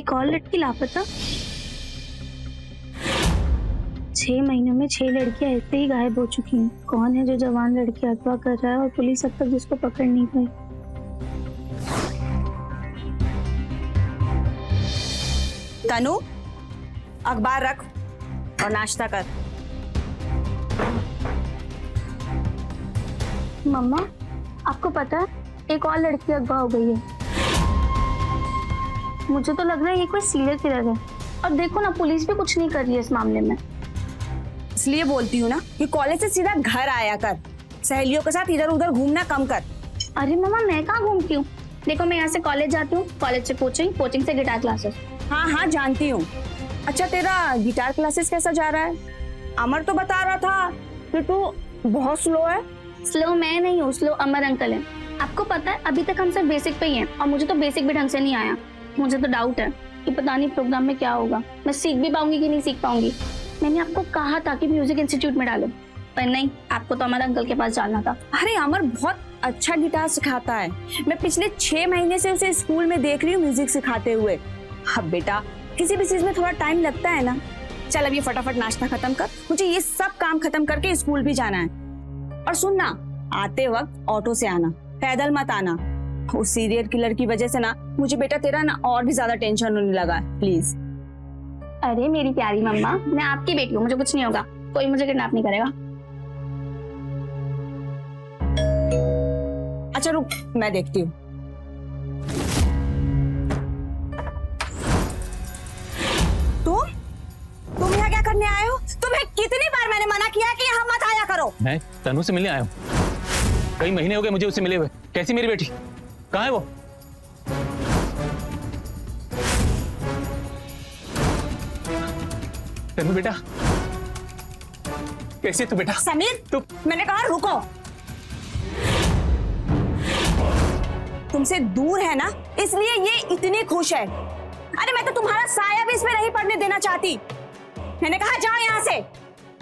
एक और लड़की लापता। 6 महीनों में 6 लड़कियां ऐसे ही गायब हो चुकी हैं। कौन है जो जवान लड़की अगवा कर रहा है और पुलिस अब तक जिसको पकड़ नहीं पाई? तनु, अखबार रख और नाश्ता कर। मम्मा, आपको पता है एक और लड़की अगवा हो गई है। मुझे तो लग रहा है ये कोई सीरियल किलर है। और देखो ना, पुलिस भी कुछ नहीं कर रही है इस मामले में। इसलिए बोलती हूँ ना कि कॉलेज से सीधा घर आया कर, सहेलियों के साथ इधर उधर घूमना कम कर। अरे मम्मा, मैं कहाँ घूमती हूँ? देखो, मैं यहाँ से कॉलेज जाती हूँ, कॉलेज से कोचिंग, कोचिंग से गिटार क्लासेस। हाँ हाँ जानती हूँ। अच्छा, तेरा गिटार क्लासेस कैसा जा रहा है? अमर तो बता रहा था कि तू बहुत स्लो है। स्लो मैं नहीं हूँ, स्लो अमर अंकल है। आपको पता है अभी तक हम सब बेसिक पे ही हैं और मुझे तो बेसिक भी ढंग से नहीं आया। मुझे तो डाउट है कि पता नहीं प्रोग्राम में क्या होगा, मैं सीख भी पाऊंगी कि नहीं सीख पाऊंगी। मैंने आपको कहा था कि म्यूजिक इंस्टीट्यूट में डालो, पर नहीं, आपको तो अमर अंकल के पास जाना था। अरे अमर बहुत अच्छा गिटार सिखाता है। मैं पिछले 6 महीने से उसे स्कूल में देख रही हूँ म्यूजिक सिखाते हुए। अब बेटा, किसी भी चीज में थोड़ा टाइम लगता है ना। चल अब ये फटाफट नाश्ता खत्म कर, मुझे ये सब काम खत्म करके स्कूल भी जाना है। और सुन ना, आते वक्त ऑटो से आना, पैदल मत आना। उस सीरियल किलर की वजह से ना मुझे बेटा तेरा ना और भी ज्यादा टेंशन होने लगा है, प्लीज। अरे मेरी प्यारी मम्मा, मैं आपकी बेटी हूँ, मुझे कुछ नहीं होगा, कोई मुझे किडनैप नहीं करेगा। अच्छा रुक, मैं देखती हूँ। तुम यहाँ क्या करने आए हो? तुम्हें कितनी बार मैंने मना किया है कि यहाँ मत आया करो। मैं तनु से मिलने आया हूँ। कई महीने हो गए मुझे उससे मिले हुए। कैसी मेरी बेटी? कहाँ है वो? तनु बेटा, कैसी है तू बेटा? समीर, तू मैंने कहा रुको। तुमसे दूर है ना, इसलिए ये इतनी खुश है। अरे मैं तो तुम्हारा साया भी इसमें नहीं पड़ने देना चाहती। मैंने कहा जाओ यहाँ से।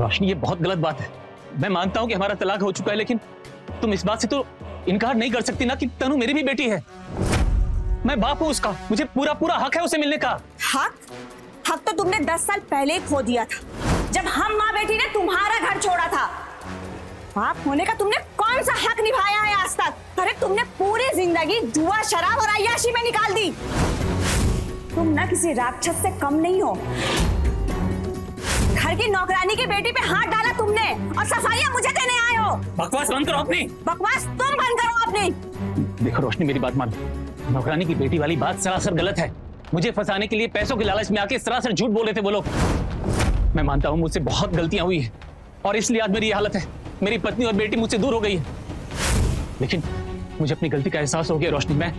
रोशनी, ये बहुत गलत बात है। मैं मानता हूँ कि हमारा तलाक हो चुका है, लेकिन तुम इस बात से तो इनकार नहीं कर सकती ना कि तनु मेरी भी बेटी है। मैं बाप हूँ उसका, मुझे पूरा पूरा हक है उसे मिलने का। हक तो तुमने 10 साल पहले ही खो दिया था, जब हम माँ बेटी ने तुम्हारा घर छोड़ा था। बाप होने का तुमने कौन सा हक निभाया है आज तक? अरे तुमने पूरी जिंदगी जुआ, शराब और अय्याशी में निकाल दी। तुम ना किसी राक्षस से कम नहीं हो। घर की नौकरानी की बेटी पे हाथ डाला तुमने और सफाइयां मुझे देने आए हो। बकवास बंद करो अपनी। बकवास तुम बंद करो अपनी। देखो रोशनी, मेरी बात मान। नौकरानी की बेटी वाली बात सरासर गलत है। मुझे फंसाने के लिए पैसों के लालच में आके सरासर झूठ बोल रहे थे वो लोग। मैं मानता हूँ मुझसे बहुत गलतियां हुई है और इसलिए आज मेरी ये हालत है। मेरी पत्नी और बेटी मुझसे दूर हो गई है, लेकिन मुझे अपनी गलती का एहसास हो गया रोशनी। मैं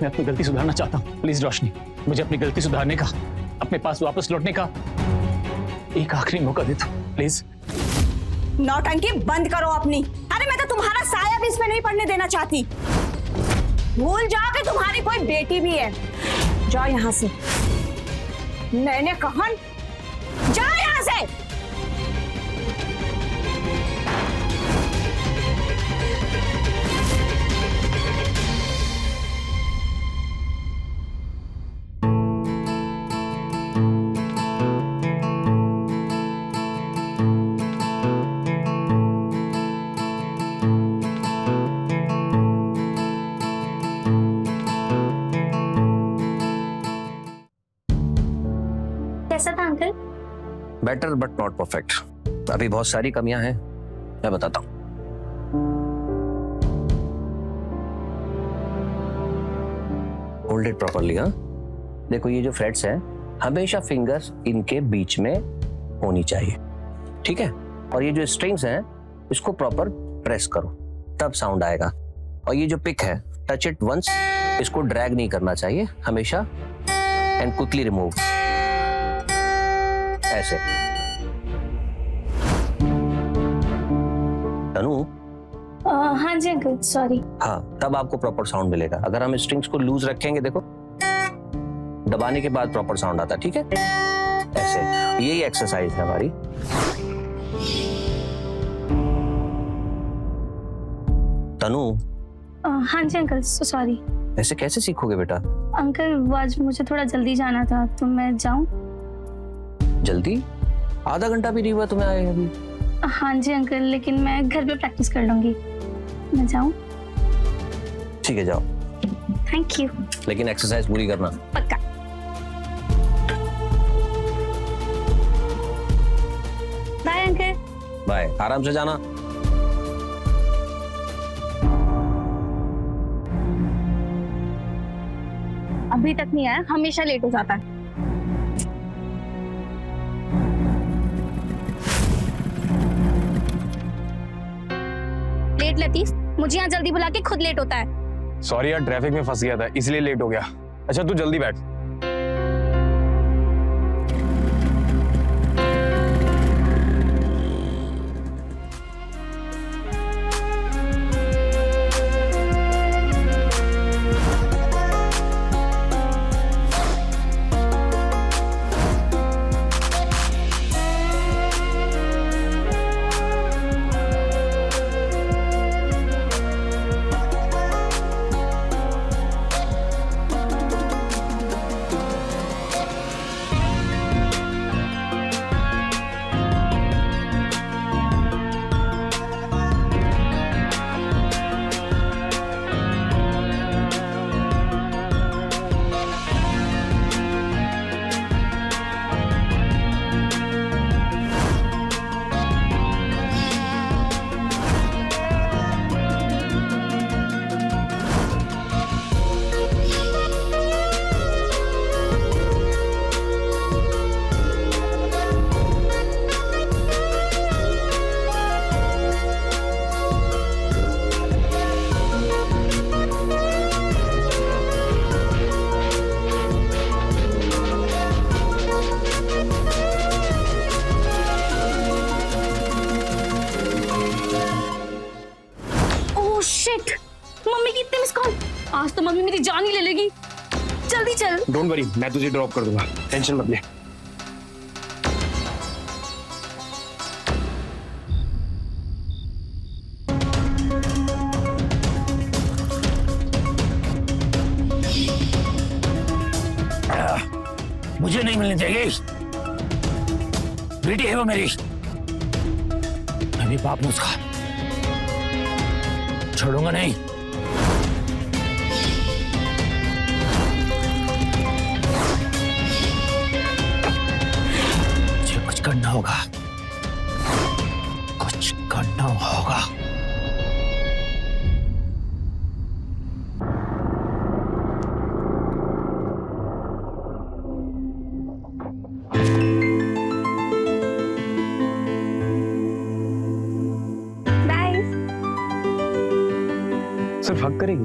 अपनी गलती सुधारना चाहता हूँ। प्लीज रोशनी, मुझे अपनी गलती सुधारने का, अपने पास वापस लौटने का एक आखिरी मौका दे दो प्लीज। नौटंकी बंद करो अपनी। अरे मैं तो तुम्हारा साया भी इसमें नहीं पड़ने देना चाहती। भूल जाओ कि तुम्हारी कोई बेटी भी है। जाओ यहाँ से। मैंने कहा जाओ यहाँ से। कैसा था uncle? Better but not perfect. अभी बहुत सारी कमियां हैं, मैं बताता हूं। Hold it properly. हाँ, देखो ये जो फ्रेट्स हैं, हमेशा फिंगर्स इनके बीच में होनी चाहिए, ठीक है? और ये जो स्ट्रिंग्स हैं, इसको प्रॉपर प्रेस करो, तब साउंड आएगा। और ये जो पिक है, टच इट वंस, इसको ड्रैग नहीं करना चाहिए हमेशा, एंड क्विकली रिमूव, ऐसे। तनु, हाँ जी अंकल, सॉरी। हाँ, तब आपको प्रॉपर साउंड मिलेगा। अगर हम स्ट्रिंग्स को लूज रखेंगे, देखो दबाने के बाद प्रॉपर साउंड आता, ठीक है? ऐसे। यही एक्सरसाइज है हमारी। तनु, हाँ जी अंकल, सॉरी। ऐसे कैसे सीखोगे बेटा? अंकल वो आज मुझे थोड़ा जल्दी जाना था, तो मैं जाऊं? जल्दी? आधा घंटा भी नहीं हुआ तुम्हें आए अभी। हाँ जी अंकल, लेकिन मैं घर पे प्रैक्टिस कर लूंगी। मैं जाऊं? ठीक है जाओ, थैंक यू। लेकिन एक्सरसाइज पूरी करना। पक्का। Bye uncle. बाय, आराम से जाना। अभी तक नहीं आया, हमेशा लेट हो जाता है। लेट लतीफ, मुझे यहाँ जल्दी बुला के खुद लेट होता है। सॉरी यार, ट्रैफिक में फंस गया था इसलिए लेट हो गया। अच्छा तू जल्दी बैठ। मम्मी की इतने मिस कॉल, आज तो मम्मी मेरी जान ही ले लेगी। जल्दी चल। डोंट वरी, मैं तुझे ड्रॉप कर दूंगा, टेंशन मत ले। मुझे नहीं मिलनी चाहिए, बेटी है वो मेरी, मैं भी बाप हूं उसका, छोड़ूंगा नहीं। मुझे कुछ करना होगा, कुछ करना होगा। सिर्फ हक करेगी,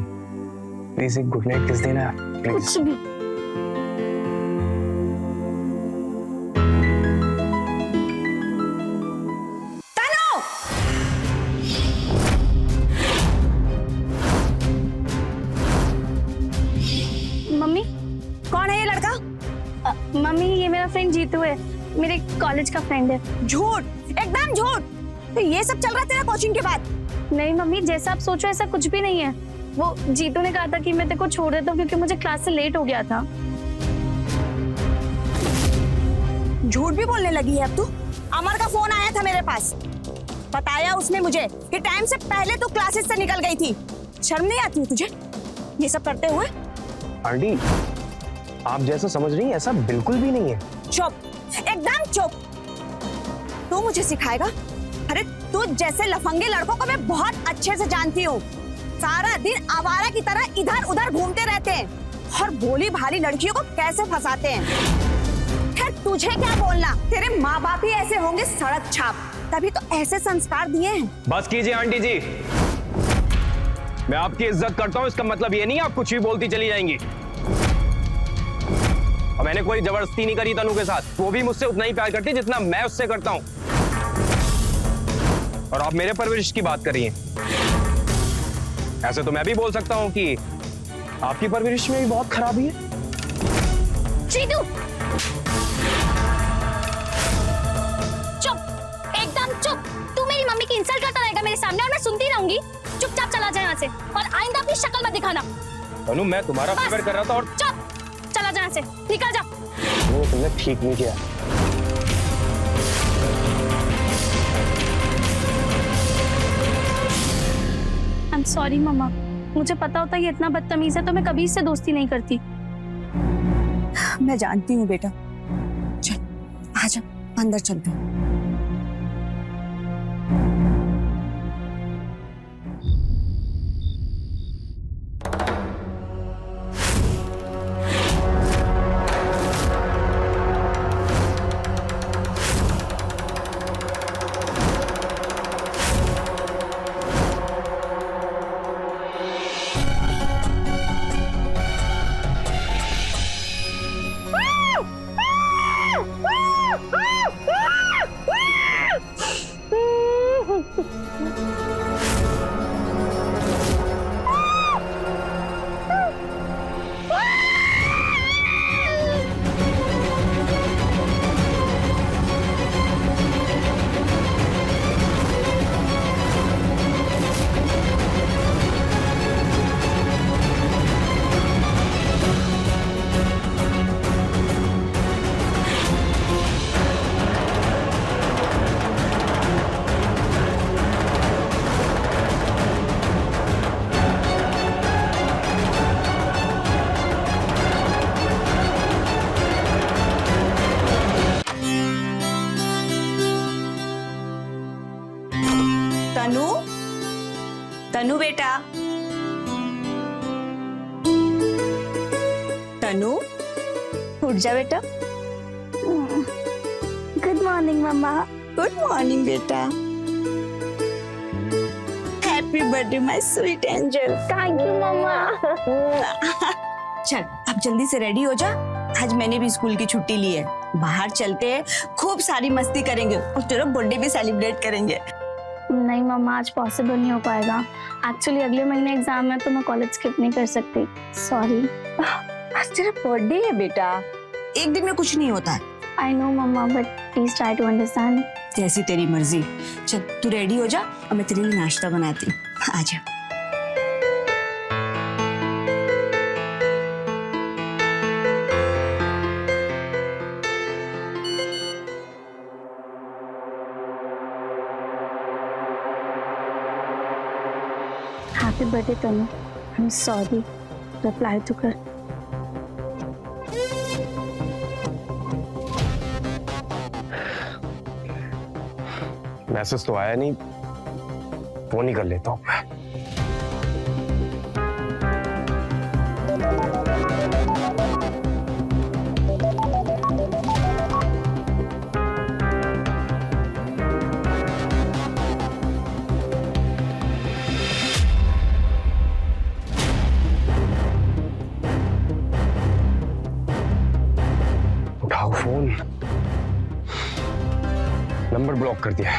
प्लीज एक गुड नाइट किस देना, प्लीज। कुछ भी। मम्मी, कौन है ये लड़का? मम्मी ये मेरा फ्रेंड जीतू है, मेरे कॉलेज का फ्रेंड है। झूठ, एकदम झूठ। तो ये सब चल रहा है तेरा कोचिंग के बाद? नहीं मम्मी, जैसा आप सोचो ऐसा कुछ भी नहीं है। वो जीतू ने कहा था कि मैं तेरे को छोड़ देता हूँ क्योंकि मुझे क्लास से लेट हो गया था। झूठ भी बोलने लगी है अब तू। अमर का फोन आया था मेरे पास, बताया उसने मुझे कि टाइम से पहले तू क्लासेस से निकल गई थी। शर्म नहीं आती है तुझे ये सब करते हुए? आंटी, आप जैसा समझ रही हैं ऐसा बिल्कुल भी नहीं है। चुप, एकदम चुप। तू मुझे सिखाएगा? अरे तू जैसे लफंगे लड़कों को मैं बहुत अच्छे से जानती हूँ। सारा दिन आवारा की तरह इधर उधर घूमते रहते हैं और भोली भाली लड़कियों को कैसे फंसाते हैं। खैर तुझे क्या बोलना, तेरे माँ बाप ही ऐसे होंगे सड़क छाप, तभी तो ऐसे संस्कार दिए हैं। बस कीजिए आंटी जी, मैं आपकी इज्जत करता हूँ, इसका मतलब ये नहीं आप कुछ भी बोलती चली जाएंगी। और मैंने कोई जबरदस्ती नहीं करी तनु के साथ, वो भी मुझसे उतना ही प्यार करती जितना मैं उससे करता हूँ। और आप मेरे परवरिश की बात कर रही हैं। ऐसे तो मैं भी बोल सकता हूँ कि आपकी परवरिश में भी बहुत खराबी है। जीतू चुप, एकदम चुप। तू मेरी मम्मी की इंसल्ट करता रहेगा मेरे सामने और मैं सुनती रहूंगी। चुपचाप चला जाए यहाँ से और आइंदा अपनी शक्ल मत दिखाना। अनु मैं तुम्हारा फेवर कर रहा था और चुप, चला जा से, निकल जा। वो तुमने ठीक नहीं किया। आई एम सॉरी मम्मा, मुझे पता होता ये इतना बदतमीज है तो मैं कभी इससे दोस्ती नहीं करती। मैं जानती हूँ बेटा, चल आजा अंदर चलते हैं। तनु, तनु बेटा, तनु उठ जा बेटा। गुड मॉर्निंग मम्मा। गुड मॉर्निंग बेटा। Happy birthday my sweet angel. Thank you मम्मा। चल अब जल्दी से रेडी हो जा, आज मैंने भी स्कूल की छुट्टी ली है। बाहर चलते हैं, खूब सारी मस्ती करेंगे और तेरा बर्थडे भी सेलिब्रेट करेंगे। नहीं मम्मा, आज पॉसिबल नहीं हो पाएगा। एक्चुअली अगले महीने एग्जाम है तो मैं कॉलेज स्किप नहीं कर सकती। सॉरी। आज तेरा बर्थडे है बेटा, एक दिन में कुछ नहीं होता है। I know mama, but please try to understand. जैसी तेरी मर्जी। चल तू रेडी हो जा और मैं तेरे लिए नाश्ता बनाती हूँ। आजा। Happy birthday Tanu. I am sorry. Reply तो कर। मैसेज तो आया नहीं, फोन ही कर लेता हूँ। उठाओ फोन, नंबर ब्लॉक कर दिया।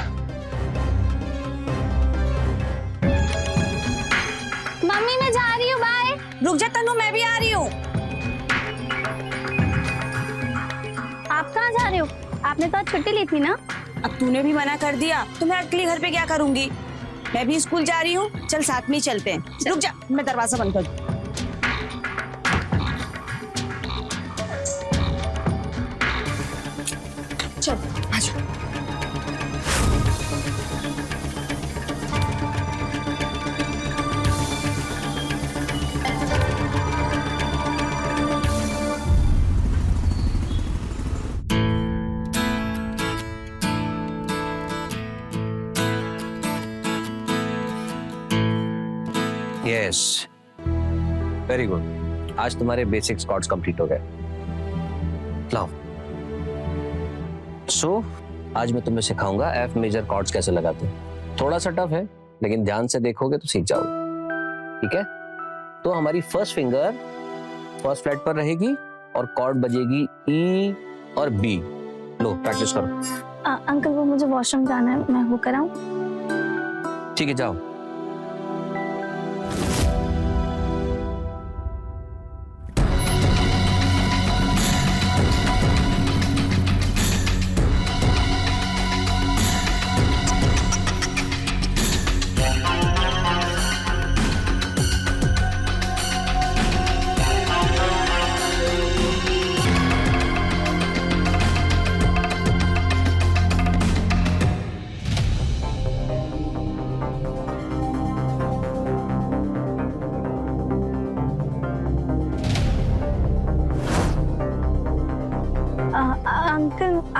मम्मी मैं जा रही हूँ, बाय। रुक जा तनु, मैं भी आ रही हूँ। आप कहाँ जा रहे हो? आपने तो आज छुट्टी ली थी ना? अब तूने भी मना कर दिया तो मैं अकेले घर पे क्या करूंगी? मैं भी स्कूल जा रही हूँ, चल साथ में ही चलते हैं। रुक जा, मैं दरवाजा बंद कर दूं। चल आजा। Yes, very good. आज तुम्हारे बेसिक स्क्वाट्स कंप्लीट हो गए। लाओ। सो आज मैं तुम्हें सिखाऊंगा एफ मेजर कॉर्ड्स कैसे लगाते हैं। थोड़ा सा टफ है लेकिन ध्यान से देखोगे तो सीख जाओगे। ठीक है, तो हमारी फर्स्ट फिंगर फर्स्ट फ्लैट पर रहेगी और कॉर्ड बजेगी ई और बी। लो प्रैक्टिस करो। अंकल वो मुझे वॉशरूम जाना है, मैं वो कराऊं? ठीक है जाओ।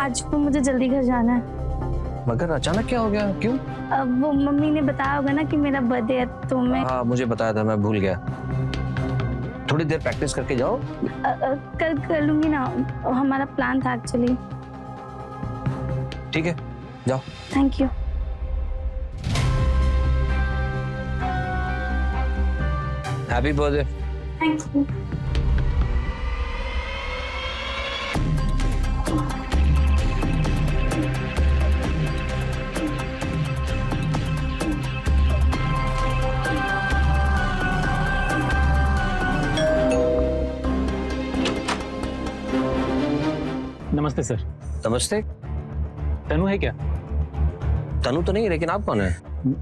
आज तो मुझे जल्दी घर जाना है। मगर अचानक क्या हो गया, क्यों? अब वो मम्मी ने बताया होगा ना कि मेरा बर्थडे है, तो मैं हाँ मुझे बताया था, मैं भूल गया। थोड़ी देर प्रैक्टिस करके जाओ। कल कर लूंगी ना, हमारा प्लान था एक्चुअली। ठीक है जाओ। Thank you. Happy birthday. Thank you. नमस्ते सर। नमस्ते। तनु है क्या? तनु तो नहीं, लेकिन आप कौन है?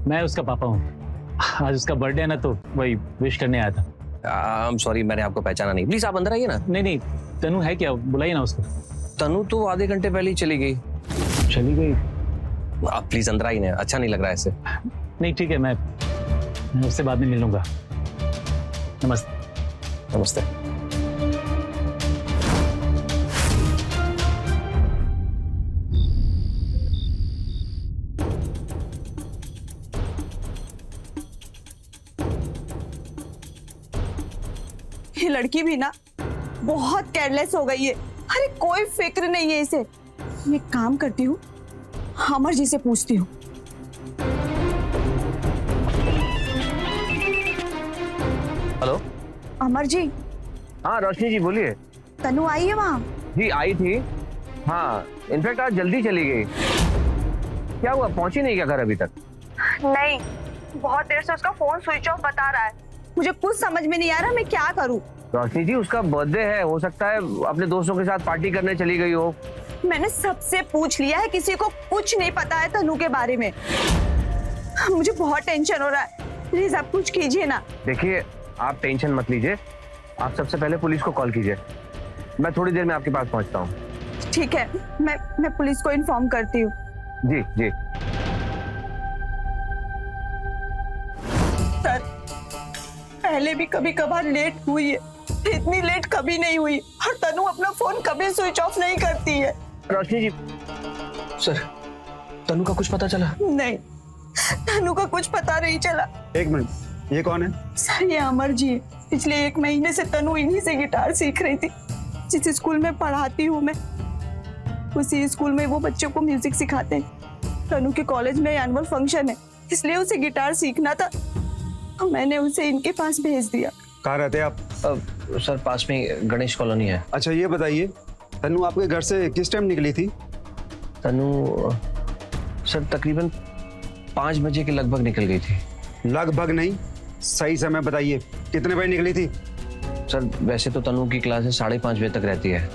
मैं उसका पापा हूँ। आज उसका बर्थडे है ना, तो वही विश करने आया था। आई एम सॉरी, मैंने आपको पहचाना नहीं। प्लीज आप अंदर आइए ना। नहीं नहीं, तनु है क्या? बुलाइए ना उसको। तनु तो आधे घंटे पहले ही चली गई। चली गई? आप प्लीज अंदर आइए ना, अच्छा नहीं लग रहा है ऐसे। नहीं ठीक है, मैं उससे बाद में मिल लूंगा। नमस्ते। नमस्ते। ये लड़की भी ना बहुत केयरलेस हो गई है। अरे कोई फिक्र नहीं है इसे। मैं काम करती हूँ, अमर जी से पूछती हूँ। हेलो। अमर जी, हाँ रोशनी जी बोलिए। तनु आई है वहाँ? जी आई थी, हाँ इनफैक्ट आज जल्दी चली गई। क्या हुआ, पहुंची नहीं क्या घर अभी तक? नहीं, बहुत देर से उसका फोन स्विच ऑफ बता रहा है। मुझे कुछ समझ में नहीं आ रहा मैं क्या करूँ। रोशनी जी उसका बर्थडे है, हो सकता है अपने दोस्तों के साथ पार्टी करने चली गई हो। मैंने सबसे पूछ लिया है, किसी को कुछ नहीं पता है तनु के बारे में। मुझे बहुत टेंशन हो रहा है, प्लीज आप कुछ कीजिए ना। देखिए आप टेंशन मत लीजिए, आप सबसे पहले पुलिस को कॉल कीजिए। मैं थोड़ी देर में आपके पास पहुंचता हूँ। ठीक है, मैं पुलिस को इन्फॉर्म करती हूँ। जी जी। सर, पहले भी कभी कभार लेट हुई है, इतनी लेट कभी नहीं हुई। और तनु अपना फोन कभी स्विच ऑफ नहीं करती है। रोशनी जी, सर तनु का कुछ पता चला? नहीं, तनु का कुछ पता नहीं चला। एक मिनट, ये कौन है? सर ये अमर जी है। पिछले 1 महीने से तनु इन्हीं से गिटार सीख रही थी। जिस स्कूल में पढ़ाती हूँ मैं, उसी स्कूल में वो बच्चों को म्यूजिक सिखाते हैं। तनु के कॉलेज में एनुअल फंक्शन है, इसलिए उसे गिटार सीखना था, तो मैंने उसे इनके पास भेज दिया। कहाँ रहते हैं आप? सर पास में गणेश कॉलोनी है। अच्छा ये बताइए, तनु आपके घर से किस टाइम निकली थी? तनु सर तकरीबन 5 बजे के लगभग निकल गई थी। लगभग नहीं, सही समय बताइए, कितने बजे निकली थी? सर वैसे तो तनु की क्लासेस 5:30 बजे तक रहती है,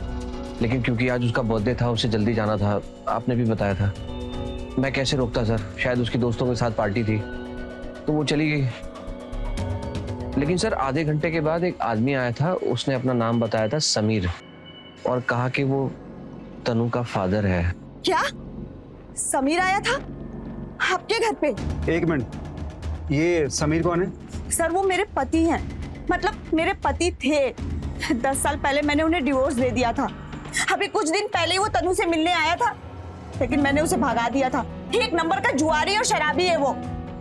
लेकिन क्योंकि आज उसका बर्थडे था, उसे जल्दी जाना था, आपने भी बताया था। मैं कैसे रोकता सर, शायद उसकी दोस्तों के साथ पार्टी थी तो वो चली गई। लेकिन सर आधे घंटे के बाद एक आदमी आया था, उसने अपना नाम बताया था समीर, और कहा कि वो तनु का फादर है। क्या समीर आया था आपके घर पे? एक मिनट, ये समीर कौन है? सर वो मेरे पति हैं, मतलब मेरे पति थे। 10 साल पहले मैंने उन्हें डिवोर्स दे दिया था। अभी कुछ दिन पहले ही वो तनु से मिलने आया था, लेकिन मैंने उसे भगा दिया था। एक नंबर का जुआरी और शराबी है वो।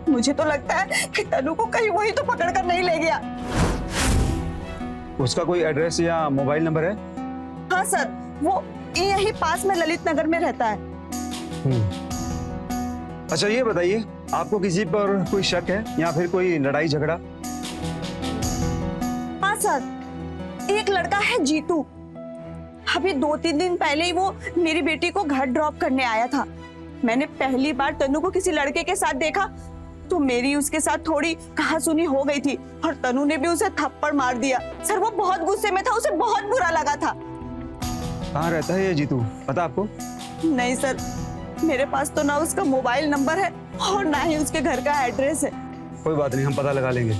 मुझे तो लगता है कि तनु को कहीं वही तो पकड़ कर नहीं ले गया। उसका कोई एड्रेस या मोबाइल नंबर है? हाँ सर, वो यहीं पास में ललित नगर में रहता है। अच्छा ये बताइए, आपको किसी पर कोई शक है या फिर कोई लड़ाई झगड़ा? हाँ सर, एक लड़का है जीतू। अभी 2-3 दिन पहले ही वो मेरी बेटी को घर ड्रॉप करने आया था। मैंने पहली बार तनु को किसी लड़के के साथ देखा तो मेरी उसके साथ थोड़ी कहासुनी हो गई थी, और तनु ने भी उसे थप्पड़ मार दिया। सर वो बहुत गुस्से में था, उसे बहुत बुरा लगा था। कहाँ रहता है ये जीतू, पता आपको? नहीं सर, मेरे पास तो ना उसका मोबाइल नंबर है और ना ही उसके घर का एड्रेस है। कोई बात नहीं, हम पता लगा लेंगे।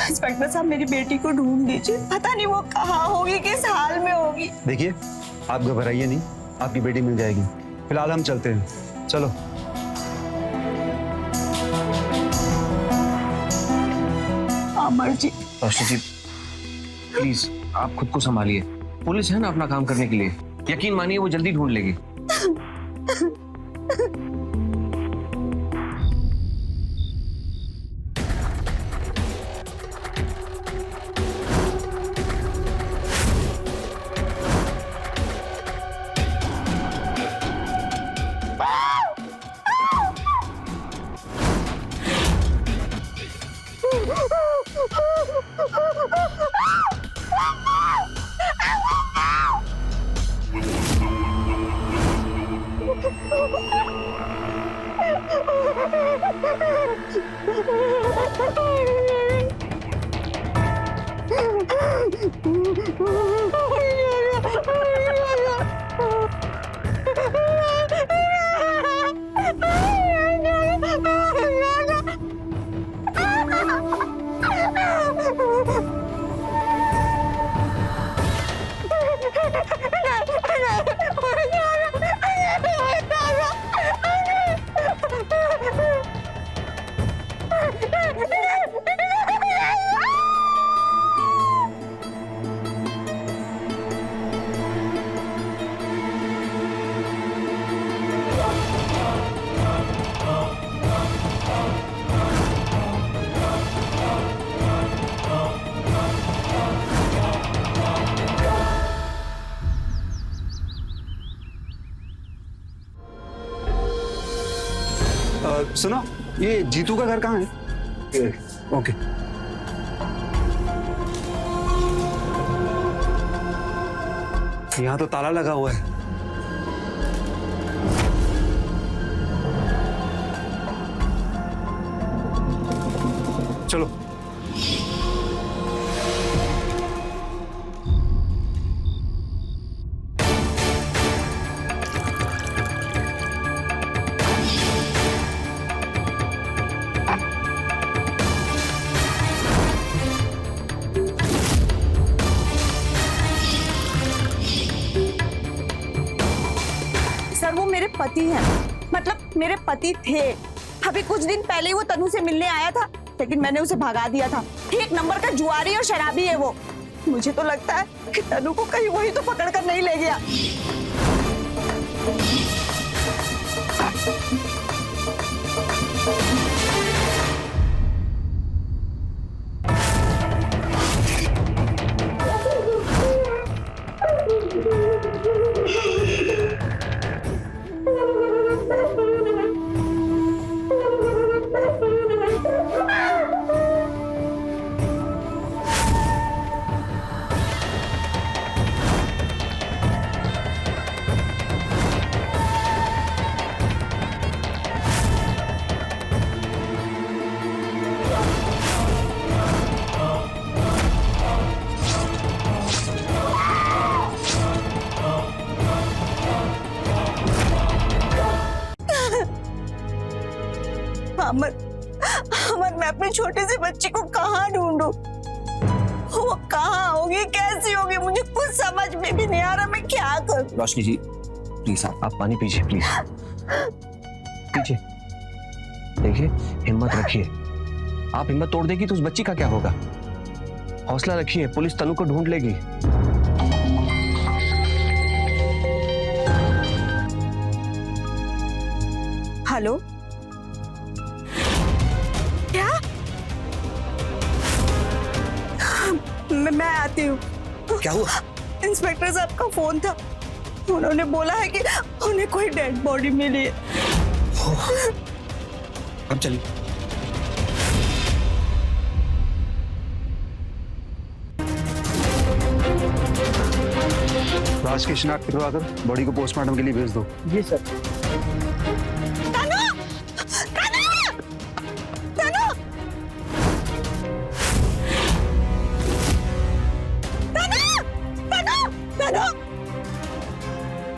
इंस्पेक्टर साहब मेरी बेटी को ढूंढ दीजिए, पता नहीं वो कहाँ होगी, किस हाल में होगी। देखिए आप घबराइए नहीं, आपकी बेटी मिल जाएगी। फिलहाल हम चलते हैं, चलो। अमर जी, रोशनी जी प्लीज आप खुद को संभालिए, पुलिस है ना अपना काम करने के लिए। यकीन मानिए वो जल्दी ढूंढ लेगी। सुनो, ये जीतू का घर कहाँ है? ओके। यहाँ तो ताला लगा हुआ है। चलो। सर वो मेरे पति हैं, मतलब मेरे पति थे। अभी कुछ दिन पहले ही वो तनु से मिलने आया था, लेकिन मैंने उसे भगा दिया था। एक नंबर का जुआरी और शराबी है वो। मुझे तो लगता है कि तनु को कहीं वही तो पकड़ कर नहीं ले गया। अमर, अमर, मैं अपने छोटे से बच्चे को कहाँ ढूंढूं? वो कहाँ होगी, कैसी होगी, मुझे कुछ समझ में भी नहीं आ रहा। मैं क्या करूं? रोशनी जी प्लीज आप पानी पीजिए, प्लीज पीजिए। देखिए हिम्मत रखिए, आप हिम्मत तोड़ देगी तो उस बच्ची का क्या होगा? हौसला रखिए, पुलिस तनु को ढूंढ लेगी। हेलो, क्या? मैं आती हूँ। क्या हुआ? इंस्पेक्टर साहब का फोन था, उन्होंने बोला है कि उन्हें कोई डेड बॉडी मिली है। अब चलिए। लाश की शिनाख्त करवाकर बॉडी को पोस्टमार्टम के लिए भेज दो। जी सर।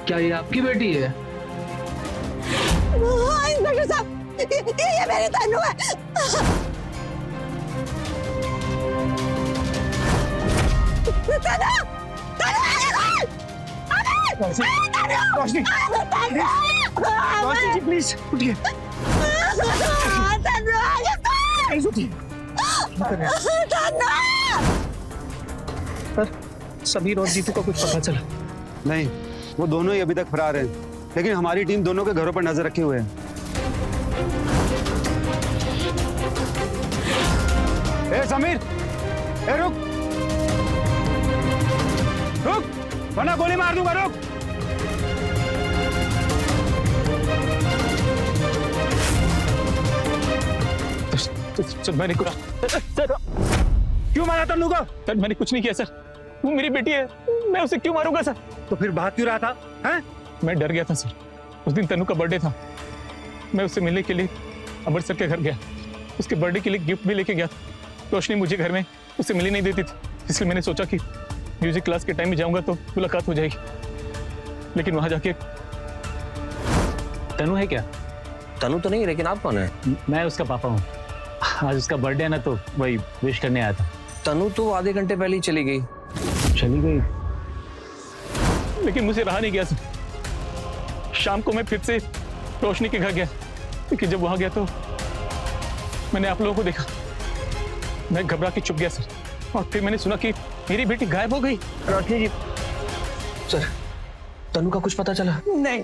क्या ये आपकी बेटी है? हाँ इंस्पेक्टर साहब, ये मेरी तनु है। रोशनी, रोशनी जी प्लीज उठिए। सर समीर और जीतू का कुछ पता चला? नहीं, वो दोनों ही अभी तक फरार हैं। लेकिन हमारी टीम दोनों के घरों पर नजर रखे हुए है। ए समीर, ए रुक रुक, वरना गोली मार दूंगा, रुक। सर मैंने सर क्यों मारा तन्नू को? सर मैंने कुछ नहीं किया सर, वो मेरी बेटी है, मैं उसे क्यों मारूंगा सर? तो फिर भाग क्यों रहा था? हैं? मैं डर गया था सर, उस दिन तनु का बर्थडे था, मैं उससे मिलने के लिए अमृतसर के घर गया, उसके बर्थडे के लिए गिफ्ट भी लेके गया था। रोशनी मुझे घर में उससे मिलने नहीं देती थी, इसलिए मैंने सोचा कि म्यूजिक क्लास के टाइम में जाऊंगा तो मुलाकात हो जाएगी, लेकिन वहां जाके तनु है क्या? तनु तो नहीं, लेकिन आप कौन है? मैं उसका पापा हूँ। आज उसका बर्थडे है ना, तो वही विश करने आया था। तनु तो आधे घंटे पहले ही चली गई। चली गई, लेकिन मुझे रहा नहीं गया सर। शाम को मैं फिर से रोशनी के घर गया, लेकिन जब वहां गया तो मैंने आप लोगों को देखा, मैं घबरा के चुप गया सर, और फिर मैंने सुना कि मेरी बेटी गायब हो गई। रोशनी जी, सर तनु का कुछ पता चला? नहीं,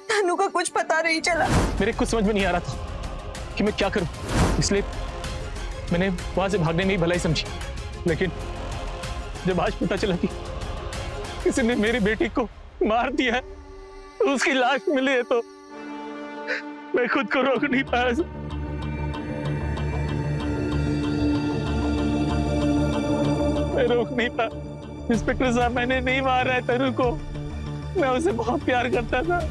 तनु का कुछ पता नहीं चला। मेरे कुछ समझ में नहीं आ रहा था कि मैं क्या करूं, इसलिए मैंने वहां से भागने में ही भलाई समझी, लेकिन जब आज पता चला कि किसी ने मेरी बेटी को मार दिया है, तो उसकी लाश मिली है, तो मैं खुद को रोक नहीं पाया सर। मैं रोक नहीं पाया। इंस्पेक्टर साहब, मैंने नहीं मारा है तनु को, मैं उसे बहुत प्यार करता था।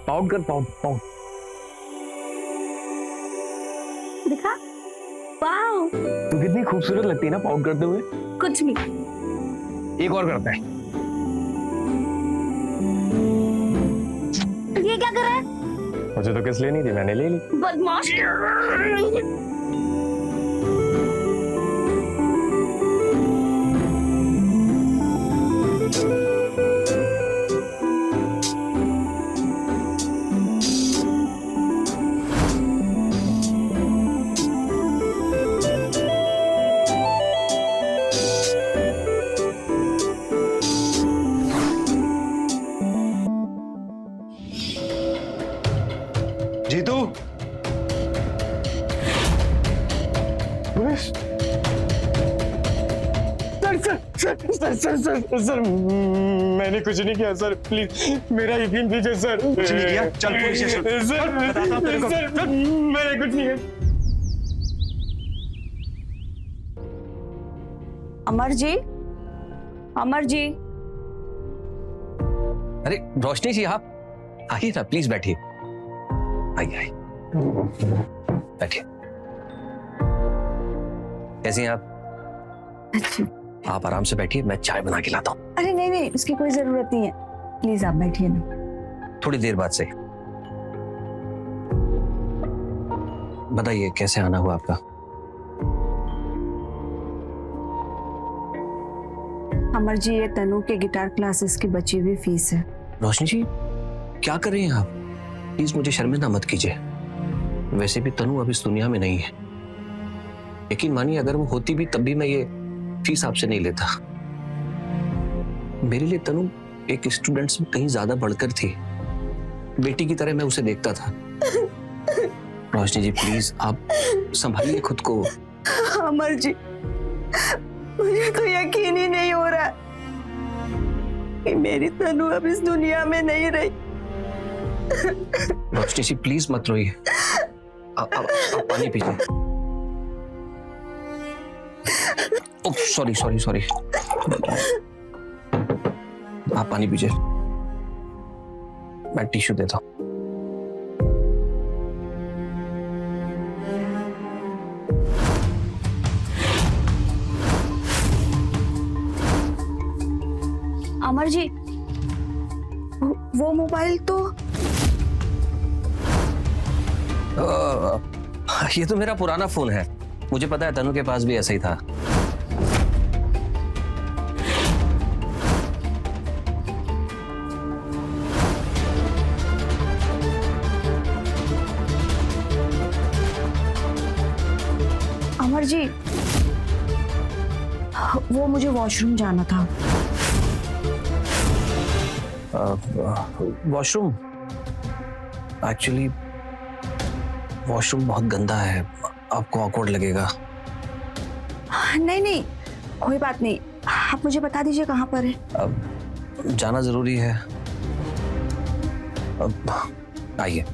पाउड कर, पाउड। दिखा, वाओ, तू कितनी खूबसूरत लगती है ना पाउड करते हुए। कुछ भी। एक और करते हैं। ये क्या कर रहा है? मुझे तो किस लेनी थी, मैंने ले ली। बदमाश। जीतू, सर, मैंने कुछ नहीं किया सर, प्लीज मेरा यकीन कीजिए सर। कुछ नहीं किया? चल पुलिस स्टेशन। सर, बताता हूं तेरे को। सर, मैंने कुछ नहीं किया। अमर जी, अमर जी, अरे रोशनी जी, आप आइए ना, प्लीज बैठिए। आइए आइए, बैठिए। कैसी हैं आप? अच्छी। आप आराम से बैठिए, मैं चाय बना के लाता हूँ। अरे नहीं नहीं, उसकी कोई जरूरत नहीं है, प्लीज आप बैठिए ना। थोड़ी देर बाद से। बताइए कैसे आना हुआ आपका? अमर जी, ये तनु के गिटार क्लासेस की बची हुई फीस है। रोशनी जी, क्या कर रही हैं आप? प्लीज मुझे शर्मिंदा मत कीजिए। वैसे भी तनु अब इस दुनिया में नहीं है। यकीन मानिए, अगर वो होती भी तब भी मैं ये फीस आपसे नहीं लेता। मेरे लिए तनु एक स्टूडेंट से कहीं ज्यादा बढ़कर थी। बेटी की तरह मैं उसे देखता था। रोशनी जी, प्लीज आप संभालिए खुद को। अमर जी, मुझे तो यकीन ही नहीं हो रहा कि मेरी तनु अब इस दुनिया में नहीं रही। रोशनी जी, प्लीज मत रोइए। आप पानी पीजिए। ओह सॉरी सॉरी सॉरी, आप पानी पीजिए, मैं टिश्यू देता हूं। अमर जी, वो मोबाइल तो ये तो मेरा पुराना फोन है, मुझे पता है तनु के पास भी ऐसा ही था। अमर जी, वो मुझे वॉशरूम जाना था। वॉशरूम? एक्चुअली वॉशरूम बहुत गंदा है, आपको ऑकवर्ड लगेगा। नहीं नहीं, कोई बात नहीं, आप मुझे बता दीजिए कहाँ पर है। अब जाना जरूरी है। अब आइए,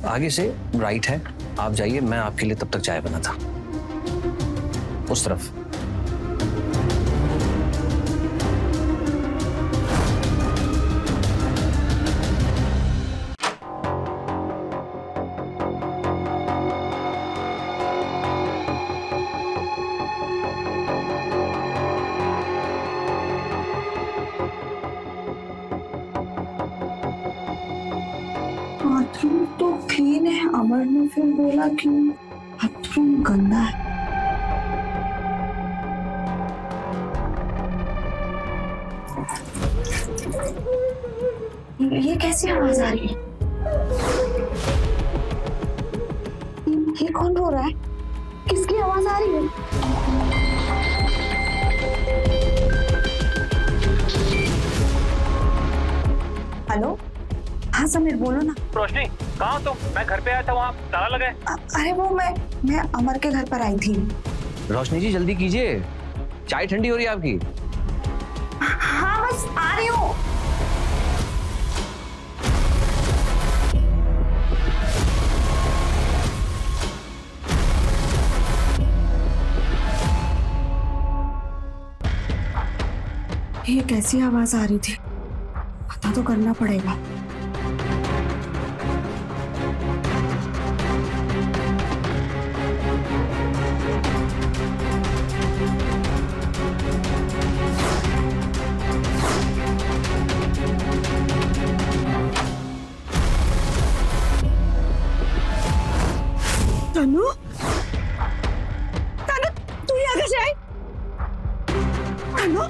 आगे से राइट है, आप जाइए, मैं आपके लिए तब तक चाय बनाता। उस तरफ। बाथरूम तो क्लीन है, अमर ने फिर बोला कि बाथरूम गंदा है। ये कैसी आवाज आ रही है? ये कौन रो रहा है? किसकी आवाज आ रही है? हेलो, हाँ समीर बोलो ना। रोशनी, कहाँ हो तुम? मैं घर पे आया था, वहाँ ताला लगा है। अरे वो मैं अमर के घर पर आई थी। रोशनी जी जल्दी कीजिए, चाय ठंडी हो रही है आपकी। हाँ बस आ रही हूँ। ये कैसी आवाज आ रही थी? पता तो करना पड़ेगा। तनु, तनु, तू यहाँ कैसे आई? तनु,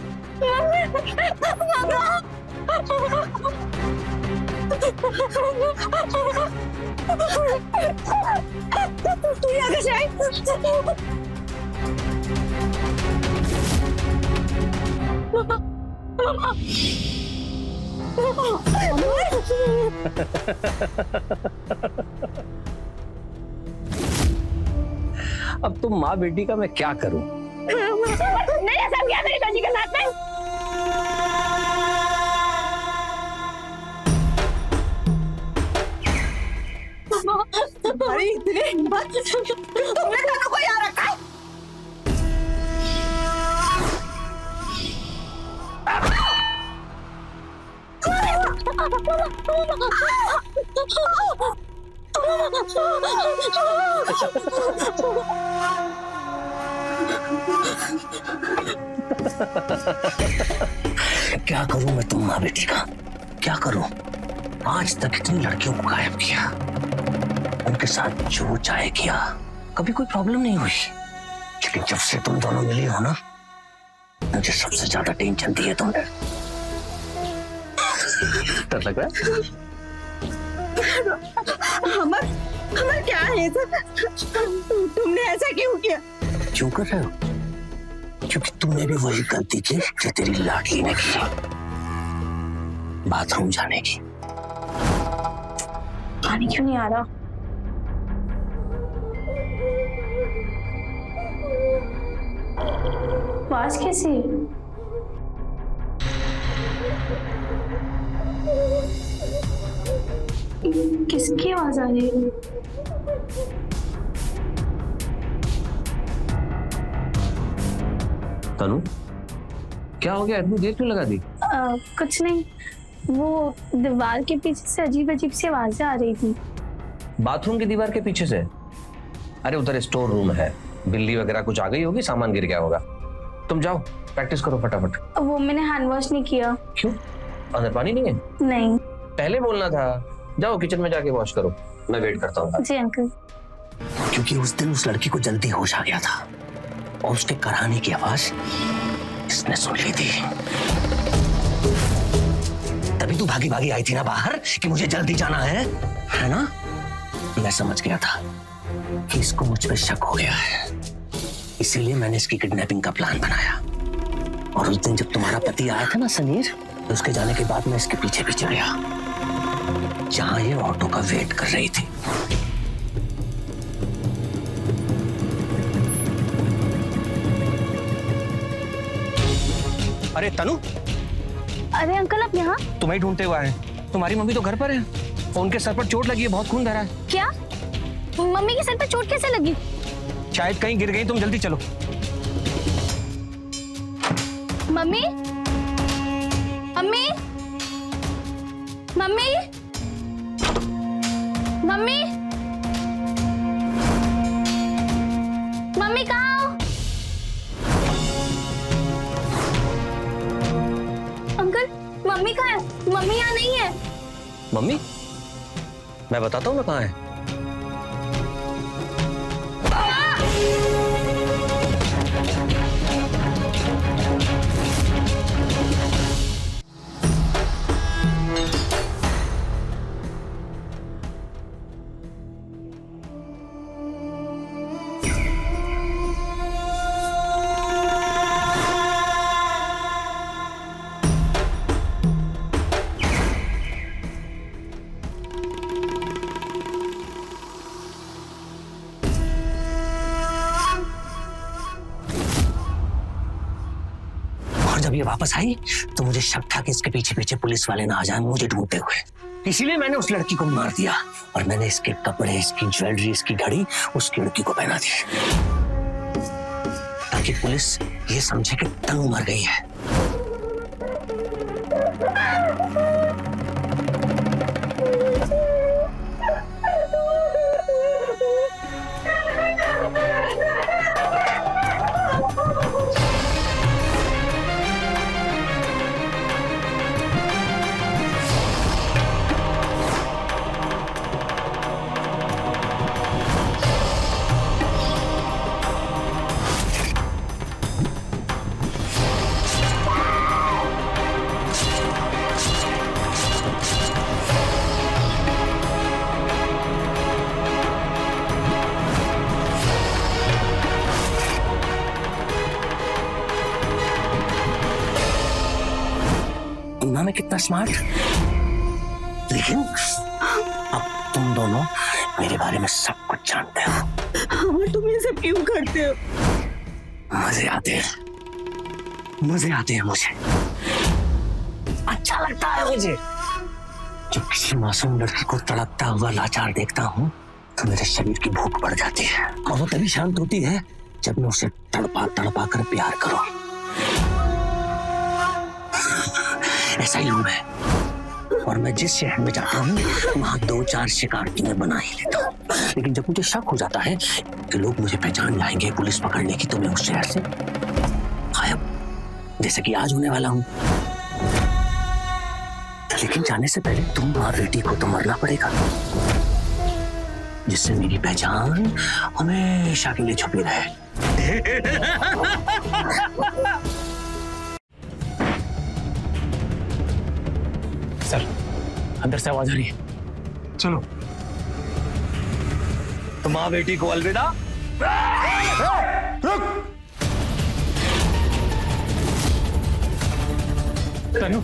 तू यहाँ कैसे आई? अब तुम माँ बेटी का मैं क्या करूं? नहीं, ऐसा क्या मेरी बेटी के साथ में? तुम्हारी इतनी हिम्मत, तुमने तनु को यहाँ रखा है? क्या करूं मैं तुम माँ बेटी का, क्या करूं? आज तक इतनी लड़कियों को गायब किया, उनके साथ जो चाहे किया, कभी कोई प्रॉब्लम नहीं हुई। लेकिन जब से तुम दोनों मिली हो ना, मुझे सबसे ज्यादा टेंशन दी है तुमने। डर लग रहा है? अमर, अमर क्या है ये सब? तुमने ऐसा क्यों किया? क्यों कर रहे हो? क्योंकि तुमने भी वही गलती की जो तेरी लाडली ने की, बाथरूम जाने की। पानी क्यों नहीं आ रहा? आवाज कैसी है? किसकी आवाज आ रही है? तनु, क्या हो गया? इतनी देर क्यों लगा दी? कुछ नहीं, वो दीवार के पीछे से अजीब अजीब सी आवाजें आ रही थी। बाथरूम की दीवार के पीछे से? अरे उधर स्टोर रूम है, बिल्ली वगैरह कुछ आ गई होगी, सामान गिर गया होगा। तुम जाओ प्रैक्टिस करो फटाफट। वो मैंने हैंड वॉश नहीं किया। क्यों? अंदर पानी नहीं है? नहीं। पहले बोलना था। जाओ किचन में जाके वॉश करो, मैं वेट करता हूँ। जी अंकल। क्योंकि उस दिन उस लड़की को जल्दी होश आ गया था और उसके कराने की आवाज इसने सुन ली थी। तभी तू भागी भागी आई थी ना बाहर कि मुझे जल्दी जाना है ना? मैं समझ गया था कि इसको मुझ पे शक हो गया है, इसीलिए मैंने इसकी किडनैपिंग का प्लान बनाया। और उस दिन जब तुम्हारा पति आया था ना समीर, तो उसके जाने के बाद मैं इसके पीछे पीछे गया जहां ये ऑटो का वेट कर रही थी। अरे तनु, अरे अंकल आप यहाँ? तुम्हें ढूंढते हुए आए। तुम्हारी मम्मी तो घर पर है, उनके सर पर चोट लगी है, बहुत खून बह रहा है। क्या? मम्मी के सर पे चोट कैसे लगी? शायद कहीं गिर गई, तुम जल्दी चलो। Mummy, mummy, mummy, mummy, mummy कहाँ हो? अंकल मम्मी कहाँ है? मम्मी यहाँ नहीं है। मम्मी, मैं बताता हूँ ना कहाँ है। जब ये वापस आई तो मुझे शक था कि इसके पीछे पीछे पुलिस वाले ना आ जाएं मुझे ढूंढते हुए, इसीलिए मैंने उस लड़की को मार दिया और मैंने इसके कपड़े, इसकी ज्वेलरी, इसकी घड़ी उस लड़की को पहना दी ताकि पुलिस ये समझे कि तनु मर गई है। मैं कितना स्मार्ट, लेकिन अब तुम दोनों मेरे बारे में सब कुछ जानते हो। और तुम ये सब क्यों करते हो? मजे आते हैं मुझे, अच्छा लगता है मुझे। जब किसी मासूम लड़की को तड़पता हुआ लाचार देखता हूँ तो मेरे शरीर की भूख बढ़ जाती है और वो तभी शांत होती है जब मैं उसे तड़पा तड़पा कर प्यार करूं। ऐसा ही हूं मैं, और मैं जिस शहर में जाता हूँ वहां 2-4 शिकार की मैं बना ही लेता हूँ, लेकिन जब मुझे शक हो जाता है कि लोग मुझे पहचान जाएंगे पुलिस पकड़ने की, तो मैं उस शहर से गायब, जैसे कि आज होने वाला हूँ। लेकिन जाने से पहले तुम और बेटी को तो मरना पड़ेगा, जिससे मेरी पहचान हमेशा के लिए छुपी रहे। सर, अंदर से आवाज आ रही है। चलो। तो माँ बेटी को अलविदा। रुक। तनु,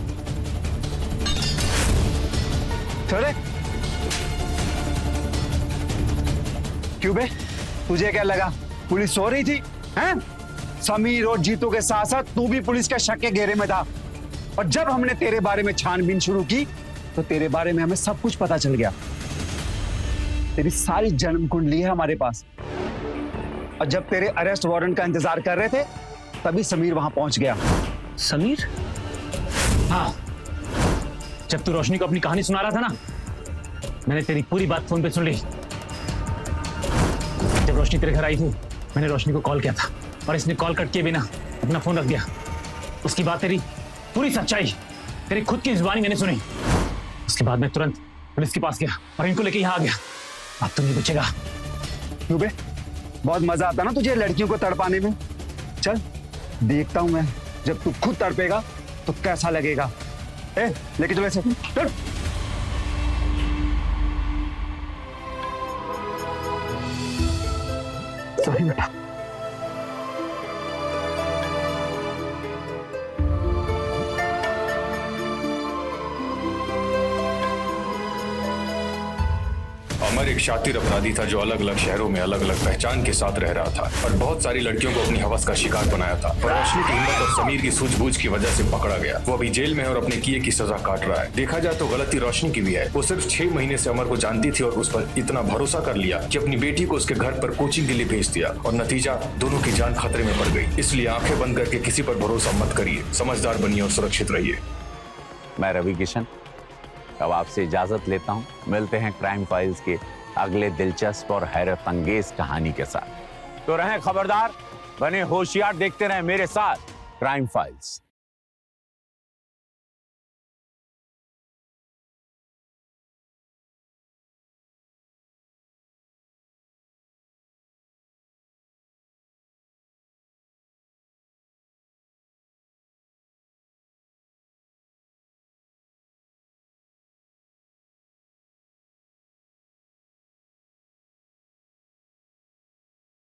चले। क्यों बे? तुझे क्या लगा पुलिस सो रही थी? हैं? समीर और जीतू के साथ साथ तू भी पुलिस के शक के घेरे में था, और जब हमने तेरे बारे में छानबीन शुरू की तो तेरे बारे में हमें सब कुछ पता चल गया। तेरी सारी जन्म कुंडली है हमारे पास, और जब तेरे अरेस्ट वारंट का इंतजार कर रहे थे तभी समीर वहां पहुंच गया। समीर? हाँ, जब तू रोशनी को अपनी कहानी सुना रहा था ना, मैंने तेरी पूरी बात फोन पे सुन ली। जब रोशनी तेरे घर आई थी मैंने रोशनी को कॉल किया था, और इसने कॉल कट किए बिना अपना फोन रख दिया। उसकी बात तेरी पूरी सच्चाई तेरी खुद की जुबानी मैंने सुनी। उसके बाद मैं तुरंत पुलिस के पास गया और इनको लेके यहाँ आ गया। अब तो नहीं बचेगा। क्यों बे? बहुत मजा आता ना तुझे लड़कियों को तड़पाने में। चल देखता हूं मैं, जब तू खुद तड़पेगा तो कैसा लगेगा। ए, लेके चलो ऐसे। चल। सॉरी बेटा। अमर एक शातिर अपराधी था जो अलग अलग शहरों में अलग अलग पहचान के साथ रह रहा था और बहुत सारी लड़कियों को अपनी हवस का शिकार बनाया था। पर रोशनी की हिम्मत और समीर की सूझबूझ की वजह से पकड़ा गया। वो अभी जेल में है और अपने किए की सजा काट रहा है। देखा जाए तो गलती रोशनी की भी है। वो सिर्फ 6 महीने से अमर को जानती थी और उस पर इतना भरोसा कर लिया कि अपनी बेटी को उसके घर पर कोचिंग के लिए भेज दिया और नतीजा दोनों की जान खतरे में पड़ गई। इसलिए आंखें बंद करके किसी पर भरोसा मत करिए, समझदार बनिए और सुरक्षित रहिए। मैं रवि किशन अब आपसे इजाजत लेता हूं। मिलते हैं क्राइम फाइल्स के अगले दिलचस्प और हैरत अंगेज कहानी के साथ। तो रहें खबरदार, बने होशियार, देखते रहें मेरे साथ क्राइम फाइल्स।